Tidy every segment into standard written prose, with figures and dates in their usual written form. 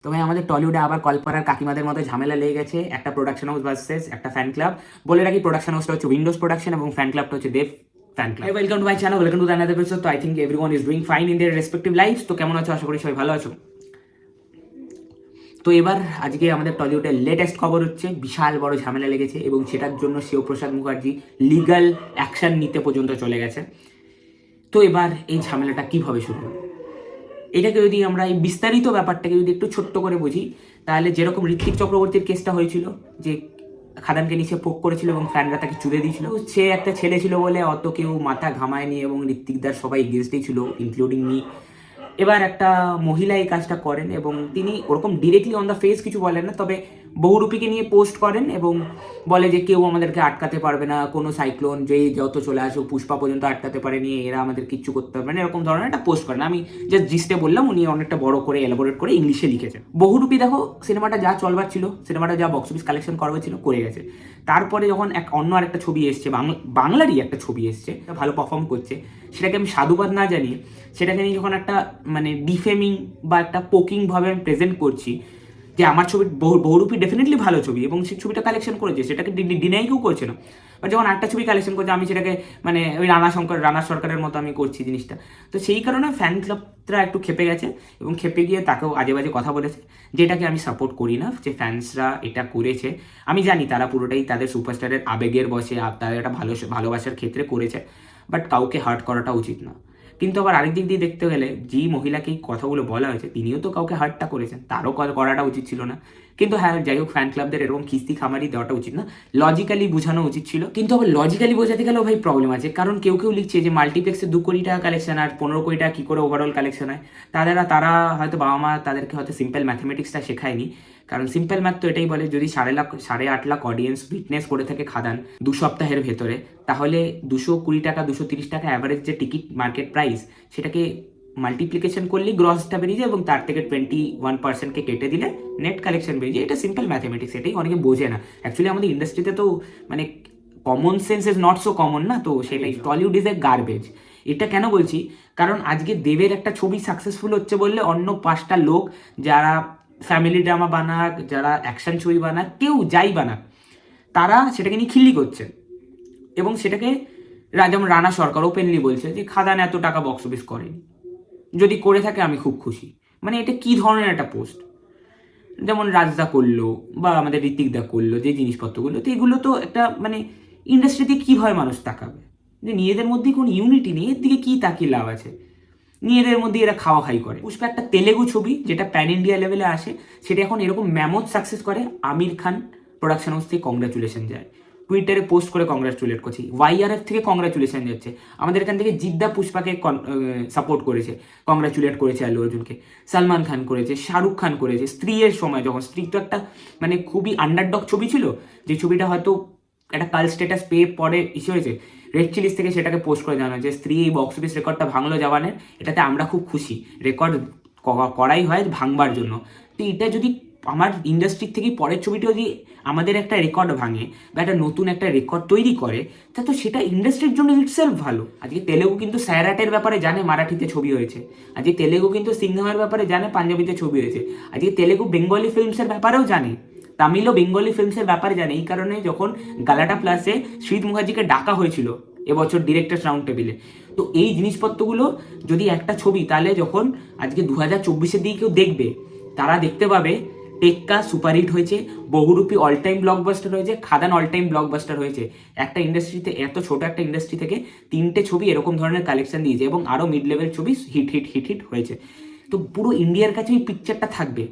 তো ভাই আমাদের টলিউডে আবার কলপাড়ার কাকিমাদের মতো ঝামেলা লেগে গেছে, একটা প্রোডাকশন হাউস ভার্সেস একটা ফ্যান ক্লাব। বলে রাখি প্রোডাকশন হাউসটা হচ্ছে উইন্ডোজ প্রোডাকশন এবং ফ্যান ক্লাবটা হচ্ছে Dev fan club. Welcome to my channel, welcome to another episode. তো I think everyone is doing fine in their respective lives. তো কেমন আছো? আশা করি সবাই ভালো আছো। তো এবার আজকে আমাদের টলিউডের লেটেস্ট খবর হচ্ছে বিশাল বড় ঝামেলা লেগেছে এবং সেটার জন্য শিবপ্রসাদ মুখার্জি লিগ্যাল অ্যাকশন নিতে পর্যন্ত চলে গেছে। তো এবার এই ঝামেলাটা কিভাবে শুরু হলো, এটাকে যদি আমরা এই বিস্তারিত ব্যাপারটাকে যদি একটু ছোট্ট করে বুঝি, তাহলে যেরকম ঋত্বিক চক্রবর্তীর কেসটা হয়েছিল, যে খাদানকে নিচে পোক করেছিল এবং ফ্যানরা তাকে চুদে দিয়েছিল, সে একটা ছেলে ছিল বলে অত কেউ মাথা ঘামায়নি এবং ঋত্বিকদার সবাই এগেনস্টেই ছিল, ইনক্লুডিং মি। এবার একটা মহিলা এই কাজটা করেন এবং তিনি ওরকম ডিরেক্টলি অন দ্য ফেস কিছু বলেন না, তবে বহুরূপীকে নিয়ে পোস্ট করেন এবং বলে যে কেউ আমাদেরকে আটকাতে পারবে না, কোনো সাইক্লোন যেই যত চলে আসুক পুষ্পা পর্যন্ত আটকাতে পারেনি, এরা আমাদের কিচ্ছু করতে পারবে না, এরকম ধরনের একটা পোস্ট করেন। আমি জাস্ট জিস্টে বললাম, উনি অনেকটা বড় করে এলাবোরেট করে ইংলিশে লিখেছেন। বহুরূপী দেখো সিনেমাটা যা চলবার ছিল, সিনেমাটা যা বক্স অফিস কালেকশন করবার ছিল করে গেছে। তারপরে যখন অন্য আরেকটা ছবি এসছে, বাংলারই একটা ছবি এসছে, ভালো পারফর্ম করছে, সেটাকে আমি সাধুবাদ না জানিয়ে সেটাকে নিয়ে যখন একটা মানে ডিফেমিং বা একটা পোকিং ভাবে আমি প্রেজেন্ট করছি যে আমার ছবি বহুরূপী ডেফিনেটলি ভালো ছবি এবং সেই ছবিটা কালেকশন করেছে, সেটাকে ডিনাই কেউ করছে না। বা যখন একটা ছবি কালেকশন করছে আমি সেটাকে মানে ওই রানা সরকারের মতো আমি করছি জিনিসটা। তো সেই কারণে ফ্যান ক্লাবরা একটু খেপে গেছে এবং খেপে গিয়ে তাকেও আজে বাজে কথা বলেছে, যেটাকে আমি সাপোর্ট করি না। যে ফ্যান্সরা এটা করেছে, আমি জানি তারা পুরোটাই তাদের সুপারস্টারের আবেগের বসে তাদের একটা ভালোবাসার ক্ষেত্রে করেছে, বাট কাউকে হার্ট করাটা উচিত না। কিন্তু আবার আরেক দিক দিয়ে দেখতে গেলে যেই মহিলাকে এই কথাগুলো বলা হয়েছে তিনিও তো কাউকে হার্টটা করেছেন, তারও করাটা উচিত ছিল না। কিন্তু হ্যাঁ, যাই হোক, ফ্যান ক্লাবদের এরকম খিস্তি খামারি দেওয়াটা উচিত না, লজিক্যালি বোঝানো উচিত ছিল। কিন্তু আবার লজিক্যালি বোঝাতে গেলেও ভাই প্রবলেম আছে, কারণ কেউ কেউ লিখছে যে মাল্টিপ্লেক্সে 2 কোটি টাকা কালেকশন আর 15 কোটি টাকা কী করে ওভারঅল কালেকশন হয়। তারা হয়তো বাবা মা তাদেরকে হয়তো সিম্পল ম্যাথমেটিক্সটা শেখায়নি, কারণ সিম্পল ম্যাথ তো এটাই বলে যদি 8.5 লাখ অডিয়েন্স উইটনেস করে থাকে খাদান 2 সপ্তাহের ভেতরে, তাহলে 220 টাকা 230 টাকা অ্যাভারেজ যে টিকিট মার্কেট প্রাইস, সেটাকে মাল্টিপ্লিকেশন করলেই গ্রসটা বেরিয়ে যায় এবং তার থেকে 21%কে কেটে দিলে নেট কালেকশন বেরিয়ে যায়। এটা সিম্পল ম্যাথমেটিক্স, এটাই অনেকে বোঝে না। অ্যাকচুয়ালি আমাদের ইন্ডাস্ট্রিতে তো মানে common sense is not so common না, তো সেটাই টলিউড ইজ এ গার্বেজ। এটা কেন বলছি, কারণ আজকে দেবের একটা ছবি সাকসেসফুল হচ্ছে বললে অন্য 5টা লোক যারা ফ্যামিলি ড্রামা বানাক, যারা অ্যাকশন ছবি বানাক, কেউ যাই বানাক, তারা সেটাকে নিয়ে খিল্লি করছে এবং সেটাকে যেমন রানা সরকার ওপেনলি বলছে যে খাদান এত টাকা বক্স অফিস করেনি, যদি করে থাকে আমি খুব খুশি। মানে এটা কি ধরনের একটা পোস্ট? যেমন রাজদা করলো বা আমাদের ঋত্বিকদা করলো যে জিনিসপত্রগুলো, তো এগুলো তো একটা মানে ইন্ডাস্ট্রিতে কীভাবে মানুষ তাকাবে? যে নিজেদের মধ্যে কোনো ইউনিটি নেই, এর দিকে কী তাকিয়ে লাভ আছে? নিজেদের মধ্যে এরা খাওয়া খাই করে। পুষ্পা একটা তেলেগু ছবি যেটা প্যান ইন্ডিয়া লেভেলে আসে, সেটা এখন এরকম ম্যামথ সাকসেস করে, আমির খান প্রোডাকশন হাউস থেকে কংগ্রাচুলেশন যায়, টুইটারে পোস্ট করে কংগ্রাচুলেট করছি, ওয়াইআরএফ থেকে কংগ্রাচুলেশন যাচ্ছে, আমাদের এখান থেকে জিদ্দা পুষ্পাকে সাপোর্ট করেছে, কংগ্রাচুলেট করেছে আল্লু অর্জুনকে, সালমান খান করেছে, শাহরুখ খান করেছে। স্ত্রীর সময় যখন স্ত্রী তো একটা মানে খুবই আন্ডারডগ ছবি ছিল, যে ছবিটা হয়তো একটা কাল স্ট্যাটাস পেয়ে পরে ইস্যু হয়েছে, রেড চিলিস থেকে সেটাকে পোস্ট করে জানানো যে স্ত্রী এই বক্স অফিস রেকর্ডটা ভাঙলো জওয়ানের, এটাতে আমরা খুব খুশি, রেকর্ড করাই হয় ভাঙবার জন্য। তো এটা যদি আমার ইন্ডাস্ট্রি থেকে পরের ছবিটা যদি আমাদের একটা রেকর্ড ভাঙে বা একটা নতুন একটা রেকর্ড তৈরি করে, তা তো সেটা ইন্ডাস্ট্রির জন্য ইটসেলফ ভালো। আজকে তেলেগু কিন্তু স্যারাটের ব্যাপারে জানে মারাঠিতে ছবি হয়েছে, আজকে তেলেগু কিন্তু সিংহামের ব্যাপারে জানে পাঞ্জাবিতে ছবি হয়েছে, আজকে তেলেগু বেঙ্গলি ফিল্মসের ব্যাপারেও জানে, তামিল ও বেঙ্গলি ফিল্মসের ব্যাপারে জানে। এই কারণে যখন গালাটা প্লাসে শ্রীদ মুখার্জিকে ডাকা হয়েছিল এবছর ডিরেক্টরস রাউন্ড টেবিলে, তো এই জিনিসপত্রগুলো যদি একটা ছবি, তাহলে যখন আজকে 2024-এর দিকে কেউ দেখবে, তারা দেখতে পাবে টেক্কা সুপারহিট হয়েছে, বহুরূপী অল টাইম ব্লকবাস্টার হয়েছে, খাদান অল টাইম ব্লকবাস্টার হয়েছে। একটা ইন্ডাস্ট্রিতে, এত ছোট একটা ইন্ডাস্ট্রি থেকে 3টে ছবি এরকম ধরনের কালেকশন দিয়েছে এবং আরও মিড লেভেল ছবি হিট হিট হিট হিট হয়েছে। তো পুরো ইন্ডিয়ার কাছে এই পিকচারটা থাকবে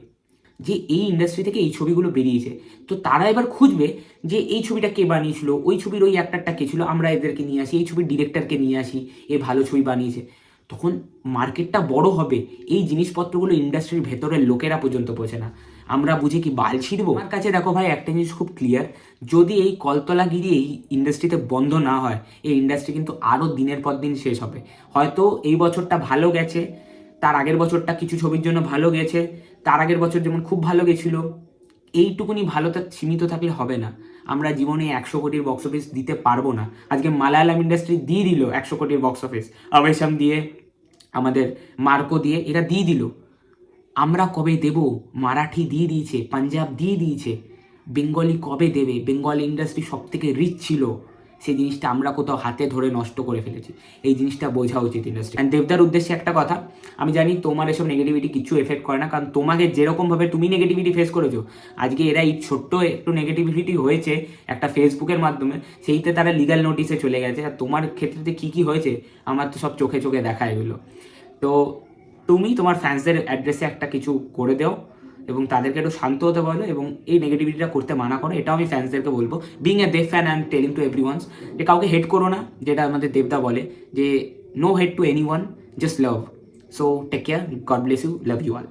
যে এই ইন্ডাস্ট্রি থেকে এই ছবিগুলো বেরিয়েছে। তো তারা এবার খুঁজবে যে এই ছবিটা কে বানিয়েছিল, ওই ছবির ওই অ্যাক্টারটা কে ছিল, আমরা এদেরকে নিয়ে আসি, এই ছবির ডিরেক্টরকে নিয়ে আসি, এ ভালো ছবি বানিয়েছে। তখন মার্কেটটা বড় হবে, এই জিনিসপত্রগুলো ইন্ডাস্ট্রির ভেতরের লোকেরা পর্যন্ত পৌঁছে না, আমরা বুঝি কি বাল ছিঁড়বো? আমার কাছে দেখো ভাই, একটা জিনিস খুব ক্লিয়ার, যদি এই কলতলাগিরি এই ইন্ডাস্ট্রিতে বন্ধ না হয়, এই ইন্ডাস্ট্রি কিন্তু আরও দিনের পর দিন শেষ হবে। হয়তো এই বছরটা ভালো গেছে, তার আগের বছরটা কিছু ছবির জন্য ভালো গেছে, তার আগের বছর যেমন খুব ভালো গেছিল, এইটুকুনি ভালোটা সীমিত থাকলে হবে না। আমরা জীবনে 100 কোটির বক্স অফিস দিতে পারবো না। আজকে মালায়ালাম ইন্ডাস্ট্রি দিয়ে দিল 100 কোটির বক্স অফিস, আবেশাম দিয়ে, আমাদের মার্কো দিয়ে, এরা দিয়ে দিল। আমরা কবে দেব? মারাঠি দিয়ে দিয়েছে, পাঞ্জাব দিয়ে দিয়েছে, বেঙ্গলি কবে দেবে? বেঙ্গল ইন্ডাস্ট্রি সব থেকে রিচ ছিল, সেই জিনিসটা আমরা কোথাও হাতে ধরে নষ্ট করে ফেলেছি। এই জিনিসটা বোঝা উচিত ইন্ডাস্ট্রি। অ্যান্ড দেবদার উদ্দেশ্যে একটা কথা, আমি জানি তোমার এসব নেগেটিভিটি কিছু এফেক্ট করে না, কারণ তোমাকে যেরকমভাবে তুমি নেগেটিভিটি ফেস করেছো, আজকে এরা এই ছোট্ট একটু নেগেটিভিটি হয়েছে একটা ফেসবুকের মাধ্যমে, সেইতে তারা লিগ্যাল নোটিসে চলে গেছে। আর তোমার ক্ষেত্রে কী কী হয়েছে আমার তো সব চোখে চোখে দেখা এগুলো। তো তুমি তোমার ফ্যান্সদের অ্যাড্রেসে একটা কিছু করে দাও এবং তাদেরকে একটু শান্ত হতে বলো এবং এই নেগেটিভিটিটা করতে মানা করো। এটাও আমি ফ্যান্সদেরকে বলবো। Being a Dev fan and telling to every ones, যে কাউকে হেট করো না, যেটা আমাদের দেবদা বলে যে no hate to anyone, just love. So take care, God bless you, love you all.